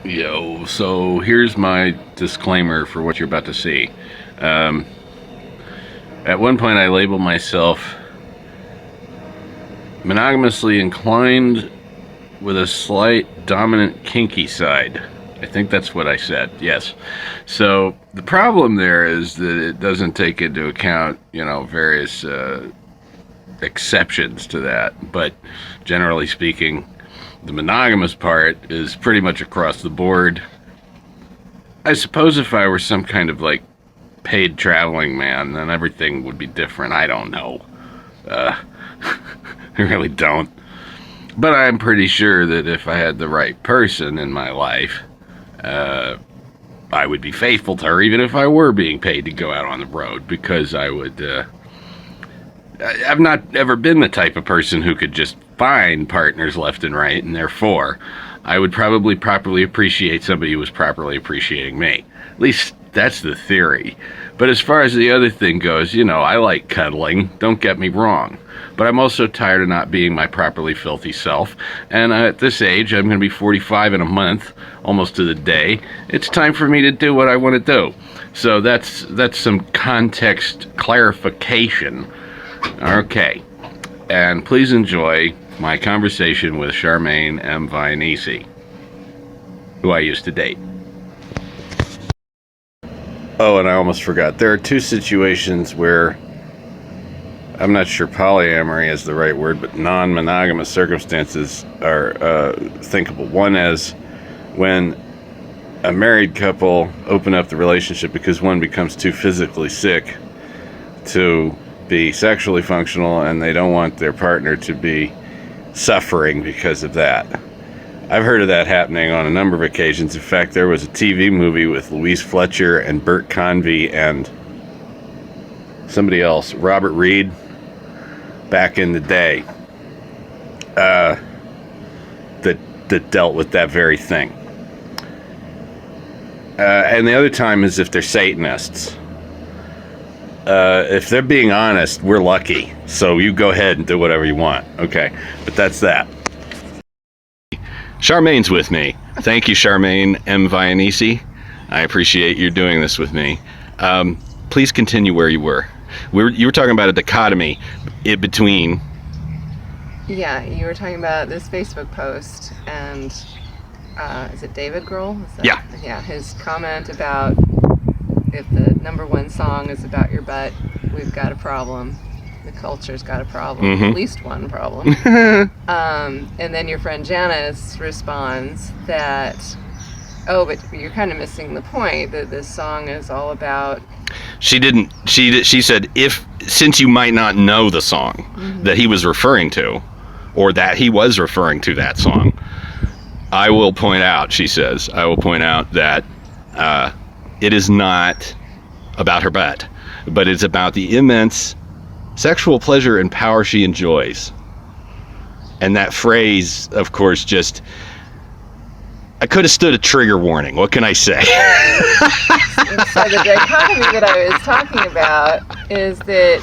Yo, so here's my disclaimer for what you're about to see. At one point, I labeled myself monogamously inclined with a slight dominant kinky side. I think that's what I said, yes. So the problem there is that it doesn't take into account, various exceptions to that. But generally speaking, the monogamous part is pretty much across the board. I suppose if I were some kind of paid traveling man, then everything would be different. I don't know. I really don't. But I'm pretty sure that if I had the right person in my life, I would be faithful to her, even if I were being paid to go out on the road, because I would. I've not ever been the type of person who could just find partners left and right, and therefore, I would probably properly appreciate somebody who was properly appreciating me. At least that's the theory. But as far as the other thing goes, I like cuddling, don't get me wrong. But I'm also tired of not being my properly filthy self. And at this age, I'm going to be 45 in a month, almost to the day. It's time for me to do what I want to do. So that's some context clarification. Okay. And please enjoy my conversation with Charmane M. Vaianisi, who I used to date. Oh, and I almost forgot. There are two situations where I'm not sure polyamory is the right word, but non-monogamous circumstances are thinkable. One is when a married couple open up the relationship because one becomes too physically sick to be sexually functional, and they don't want their partner to be suffering because of that. I've heard of that happening on a number of occasions. In fact, there was a TV movie with Louise Fletcher and Bert Convy and somebody else, Robert Reed, back in the day, that dealt with that very thing. And the other time is if they're Satanists. If they're being honest, we're lucky. So you go ahead and do whatever you want. Okay, but that's that. Charmane's with me. Thank you, Charmane M. Vaianisi. I appreciate you doing this with me. Please continue where you were. You were talking about a dichotomy in between. Yeah, you were talking about this Facebook post, and is it David Grohl? Yeah. Yeah, his comment about if the number one song is about your butt, we've got a problem. The culture's got a problem, at least one problem. And then your friend Janice responds that, oh, but you're kind of missing the point, that this song is all about... She said, since you might not know the song that he was referring to, or that he was referring to that song, I will point out, she says, that it is not about her butt, but it's about the immense sexual pleasure and power she enjoys. And that phrase, of course, I could have stood a trigger warning. What can I say? So the dichotomy that I was talking about is that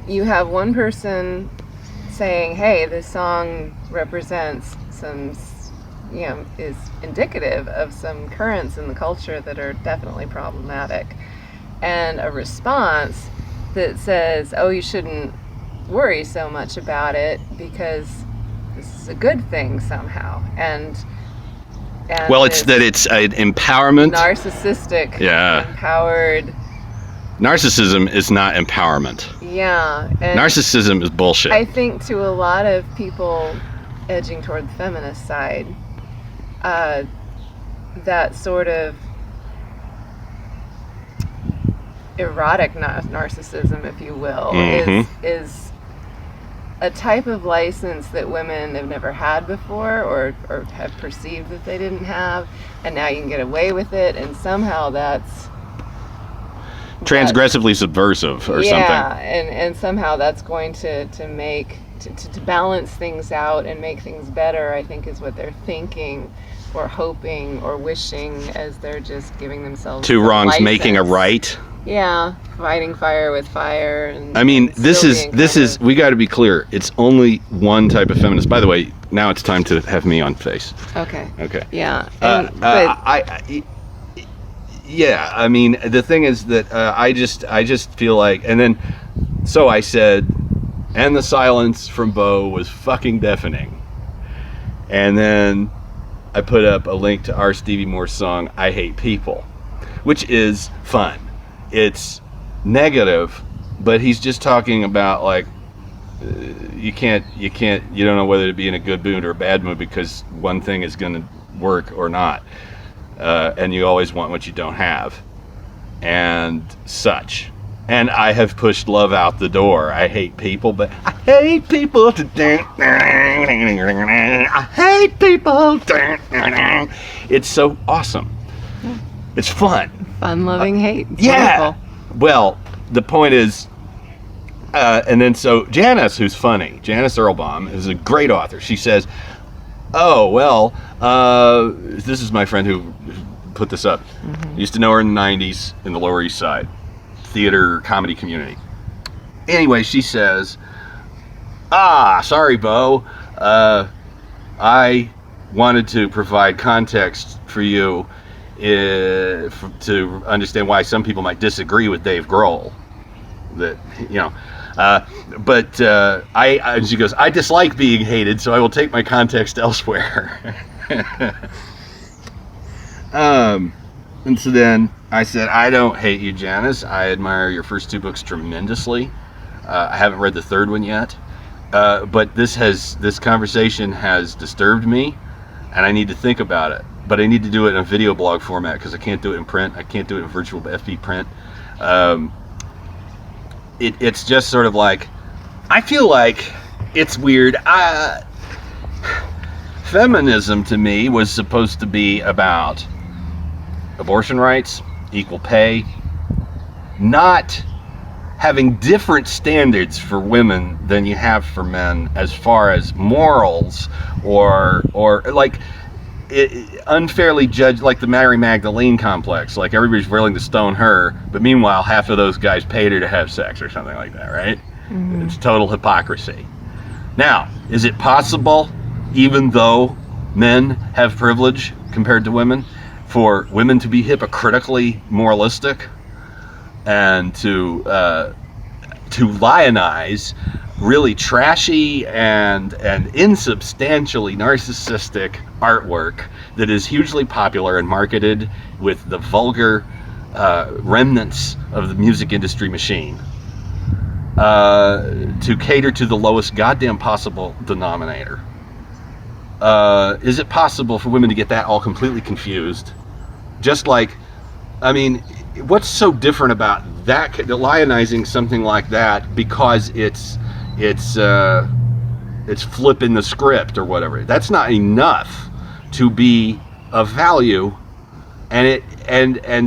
you have one person saying, hey, this song represents some, is indicative of some currents in the culture that are definitely problematic. And a response that says, oh, you shouldn't worry so much about it because this is a good thing somehow. And well, it's an empowerment. Narcissistic, empowered. Narcissism is not empowerment. Yeah. And narcissism is bullshit. I think to a lot of people edging toward the feminist side, that sort of erotic narcissism, if you will, is a type of license that women have never had before, or have perceived that they didn't have, and now you can get away with it, and somehow that's transgressively subversive or something. Yeah, and somehow that's going to make to balance things out and make things better, I think, is what they're thinking or hoping or wishing, as they're just giving themselves two wrongs license. Making a right. Yeah, fighting fire with fire. And I mean, this is we got to be clear. It's only one type of feminist. By the way, now it's time to have me on face. Okay. Okay. Yeah. Yeah, I mean, the thing is that I just feel like, and then, so I said, and the silence from Beau was fucking deafening. And then I put up a link to our Stevie Moore song, I Hate People, which is fun. It's negative, but he's just talking about, like, you don't know whether to be in a good mood or a bad mood because one thing is going to work or not. And you always want what you don't have, and such. And I have pushed love out the door. I hate people, but I hate people. I hate people. It's so awesome. It's fun. Fun-loving hate. It's yeah. wonderful. Well, the point is, and then so Janice, who's funny, Janice Erlbaum, is a great author. She says, oh, well, this is my friend who put this up. Mm-hmm. Used to know her in the 90s in the Lower East Side theater comedy community. Anyway, she says, sorry, Beau. I wanted to provide context for you to understand why some people might disagree with Dave Grohl. That, but she goes, I dislike being hated, so I will take my context elsewhere. And so then I said, I don't hate you, Janice. I admire your first two books tremendously. I haven't read the third one yet, but this conversation has disturbed me, and I need to think about it. But I need to do it in a video blog format because I can't do it in print. I can't do it in virtual FB print. It's just sort of like, I feel like it's weird. Feminism to me was supposed to be about abortion rights, equal pay, not having different standards for women than you have for men as far as morals or like unfairly judged, like the Mary Magdalene complex, like everybody's willing to stone her, but meanwhile half of those guys paid her to have sex or something like that, right? Mm-hmm. It's total hypocrisy. Now, is it possible, even though men have privilege compared to women, for women to be hypocritically moralistic and to lionize really trashy and insubstantially narcissistic artwork that is hugely popular and marketed with the vulgar remnants of the music industry machine to cater to the lowest goddamn possible denominator? Is it possible for women to get that all completely confused? Just like, I mean, what's so different about that, lionizing something like that because it's flipping the script or whatever? That's not enough to be of value, and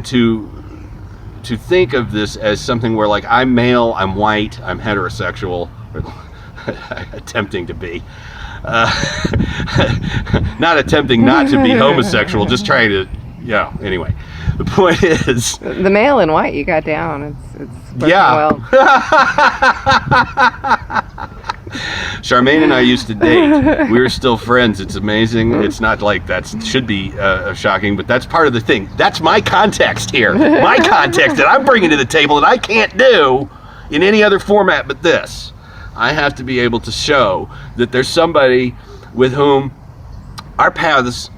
to think of this as something where, like, I'm male, I'm white, I'm heterosexual, attempting to be. Not attempting not to be homosexual, just trying to, anyway. The point is, the male and white you got down. It's working well. Charmane and I used to date. We were still friends. It's amazing. It's not like that should be shocking, but that's part of the thing. That's my context here. My context that I'm bringing to the table that I can't do in any other format but this. I have to be able to show that there's somebody with whom our paths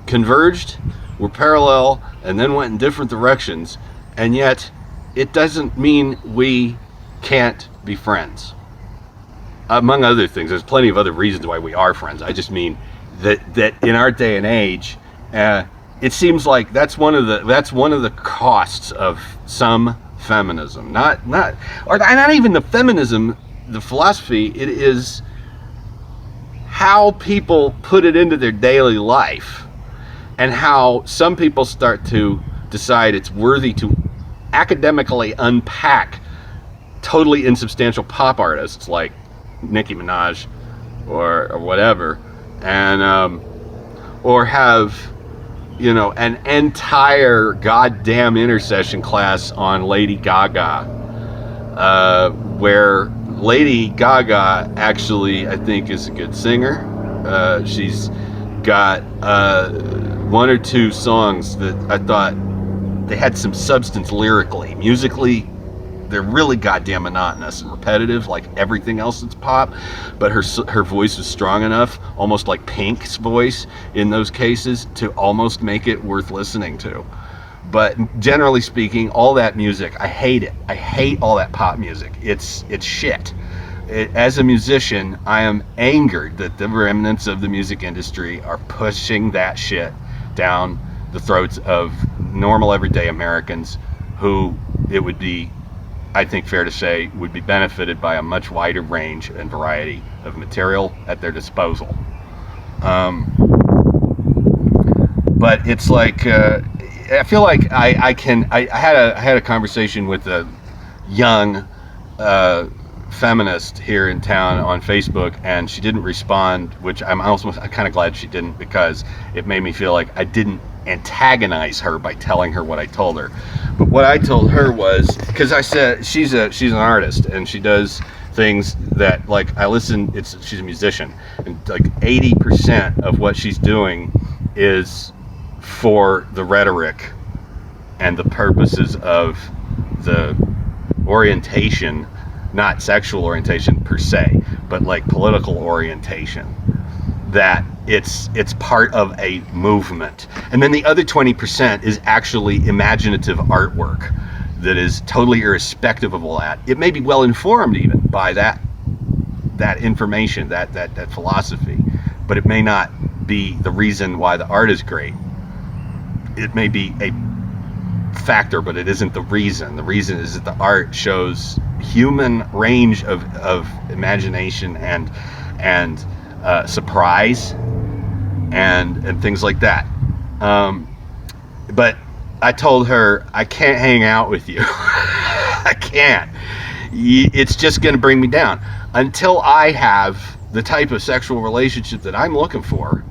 converged, were parallel, and then went in different directions, and yet it doesn't mean we can't be friends. Among other things, there's plenty of other reasons why we are friends. I just mean that in our day and age, it seems like that's one of the costs of some feminism. Not even the feminism, the philosophy. It is how people put it into their daily life, and how some people start to decide it's worthy to academically unpack totally insubstantial pop artists like Nicki Minaj or whatever, and or have an entire goddamn intercession class on Lady Gaga, where Lady Gaga actually, I think, is a good singer. She's got one or two songs that I thought they had some substance lyrically. Musically, they're really goddamn monotonous and repetitive, like everything else that's pop. But her voice was strong enough, almost like Pink's voice in those cases, to almost make it worth listening to. But generally speaking, all that music, I hate it. I hate all that pop music. It's shit. As a musician, I am angered that the remnants of the music industry are pushing that shit down the throats of normal everyday Americans who it would be, I think fair to say, would be benefited by a much wider range and variety of material at their disposal. But it's like, I feel like I had a conversation with a young feminist here in town on Facebook, and she didn't respond, which I'm kind of glad she didn't, because it made me feel like I didn't antagonize her by telling her what I told her. But what I told her was, because I said she's an artist and she does things that, like, she's a musician, and like 80% of what she's doing is for the rhetoric and the purposes of the orientation, not sexual orientation per se, but like political orientation, that it's part of a movement. And then the other 20% is actually imaginative artwork that is totally irrespective of all that. It may be well informed even by that information, that philosophy, but it may not be the reason why the art is great. It may be a factor, but it isn't the reason. The reason is that the art shows human range of imagination and surprise and things like that. But I told her, I can't hang out with you. I can't. It's just going to bring me down. Until I have the type of sexual relationship that I'm looking for,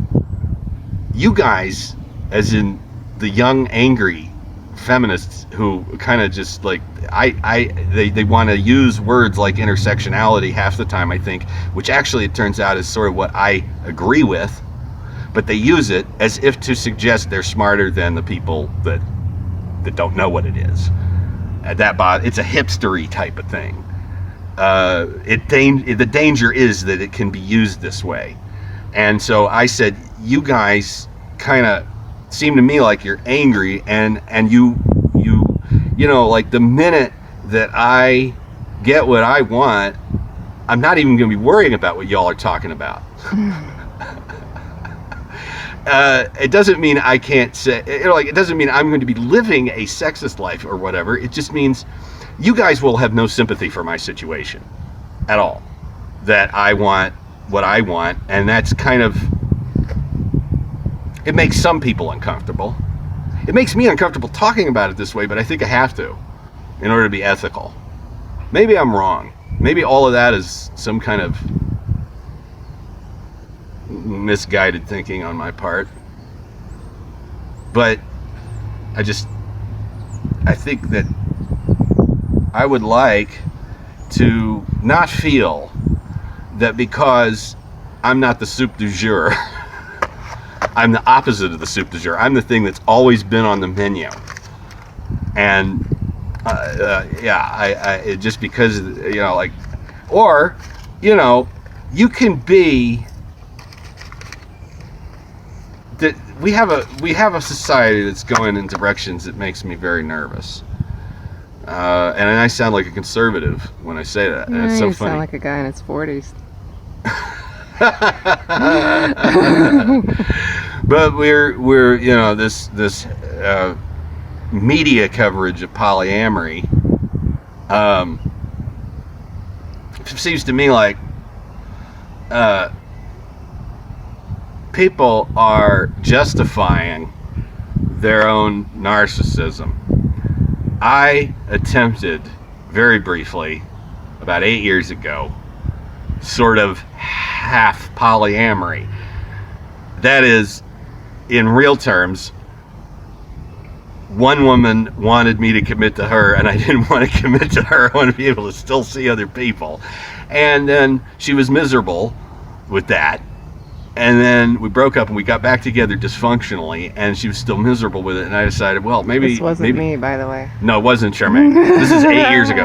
you guys, as in the young, angry feminists who kind of just like, they want to use words like intersectionality half the time, I think, which actually it turns out is sort of what I agree with, but they use it as if to suggest they're smarter than the people that don't know what it is. It's a hipstery type of thing. The danger is that it can be used this way. And so I said, you guys kind of seem to me like you're angry, and you know, like the minute that I get what I want, I'm not even going to be worrying about what y'all are talking about. It doesn't mean I can't say, it doesn't mean I'm going to be living a sexist life or whatever. It just means you guys will have no sympathy for my situation at all. That I want what I want, and that's kind of, it makes some people uncomfortable. It makes me uncomfortable talking about it this way, but I think I have to in order to be ethical. Maybe I'm wrong. Maybe all of that is some kind of misguided thinking on my part. But I think that I would like to not feel that because I'm not the soup du jour, I'm the opposite of the soup du jour. I'm the thing that's always been on the menu. And just because, you know, like, or, you know, you can be that we have a society that's going in directions that makes me very nervous. And I sound like a conservative when I say that. And it's so you funny. Sound like a guy in his 40s. But we're you know, this media coverage of polyamory seems to me like people are justifying their own narcissism. I attempted very briefly about 8 years ago sort of half polyamory. That is, in real terms, one woman wanted me to commit to her, and I didn't want to commit to her. I wanted to be able to still see other people. And then she was miserable with that. And then we broke up and we got back together dysfunctionally, and she was still miserable with it. And I decided, well, maybe This wasn't me, by the way. No, it wasn't Charmane. This is 8 years ago.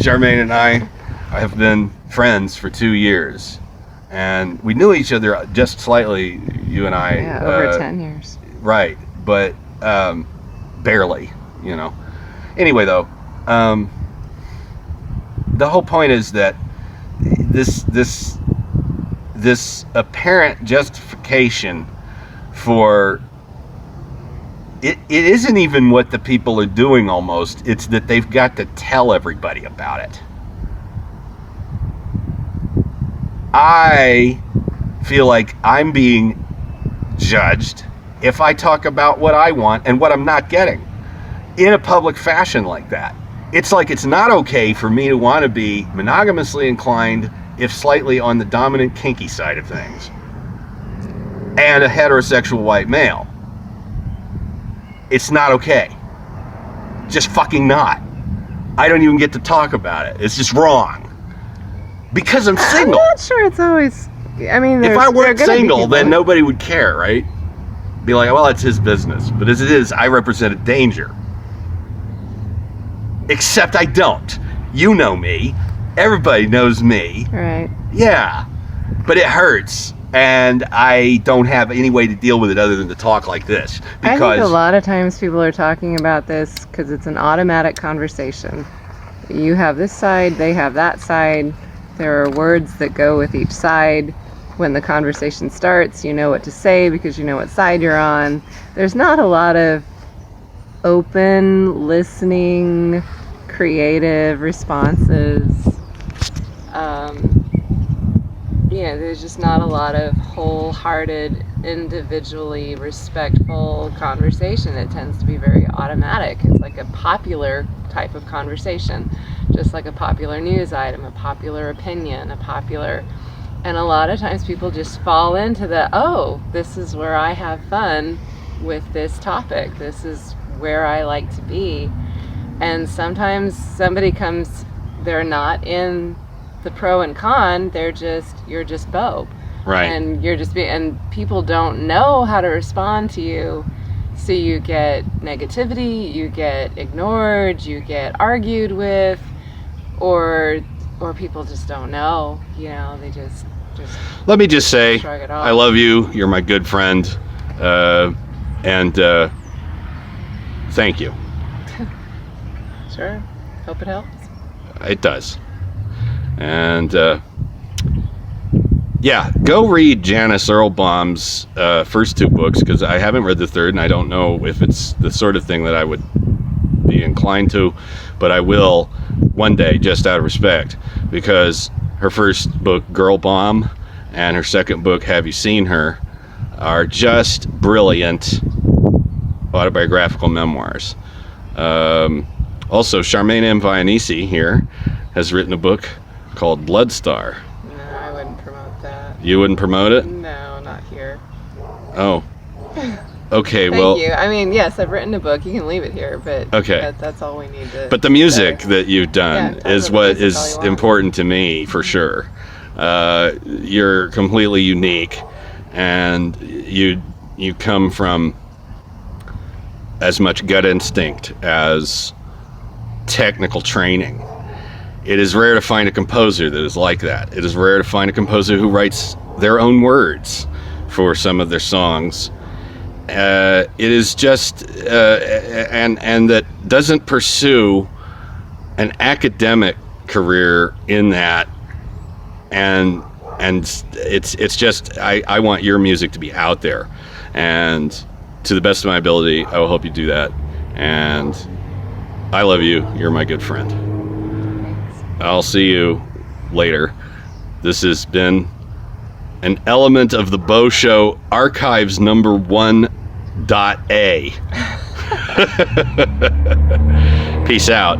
Charmane and I have been friends for 2 years, and we knew each other just slightly. You and I. Yeah, over 10 years. Right, but barely. Anyway, though, the whole point is that this apparent justification for it isn't even what the people are doing almost. It's that they've got to tell everybody about it. I feel like I'm being judged if I talk about what I want and what I'm not getting in a public fashion like that. It's like it's not okay for me to want to be monogamously inclined, if slightly on the dominant kinky side of things, and a heterosexual white male. It's not okay. Just fucking not. I don't even get to talk about it. It's just wrong. Because I'm single. I'm not sure it's always... I mean, if I weren't single, then nobody would care, right? Be like, well, it's his business. But as it is, I represent a danger. Except I don't. You know me. Everybody knows me. Right. Yeah. But it hurts. And I don't have any way to deal with it other than to talk like this. Because I think a lot of times people are talking about this because it's an automatic conversation. You have this side, they have that side. There are words that go with each side. When the conversation starts, you know what to say because you know what side you're on. There's not a lot of open, listening, creative responses. There's just not a lot of wholehearted, individually respectful conversation. It tends to be very automatic. It's like a popular type of conversation, just like a popular news item, a popular opinion, and a lot of times people just fall into this is where I have fun with this topic. This is where I like to be. And sometimes somebody comes, they're not in the pro and con, you're just Beau. Right. And and people don't know how to respond to you. So you get negativity, you get ignored, you get argued with, or people just don't know, they just let me just say, shrug it off. I love you. You're my good friend. And thank you. Sure. Hope it helps. It does. And go read Janice Erlbaum's first 2 books, because I haven't read the third, and I don't know if it's the sort of thing that I would be inclined to, but I will one day, just out of respect, because her first book, Girl Bomb, and her second book, Have You Seen Her, are just brilliant autobiographical memoirs. Also, Charmane M. Vaianisi here has written a book called Bloodstar. No, I wouldn't promote that. You wouldn't promote it? No, not here. Oh. Okay, Thank you. I mean, yes, I've written a book. You can leave it here, but okay. That's all we need to. But the music that you've done is what music all is you want. important to me, for sure. You're completely unique, and you come from as much gut instinct as technical training. It is rare to find a composer that is like that. It is rare to find a composer who writes their own words for some of their songs. It is just and that doesn't pursue an academic career in that, and it's just I want your music to be out there, and to the best of my ability I will help you do that. And I love you. You're my good friend. I'll see you later. This has been an element of the Beau Show Archives number 1.A. Peace out.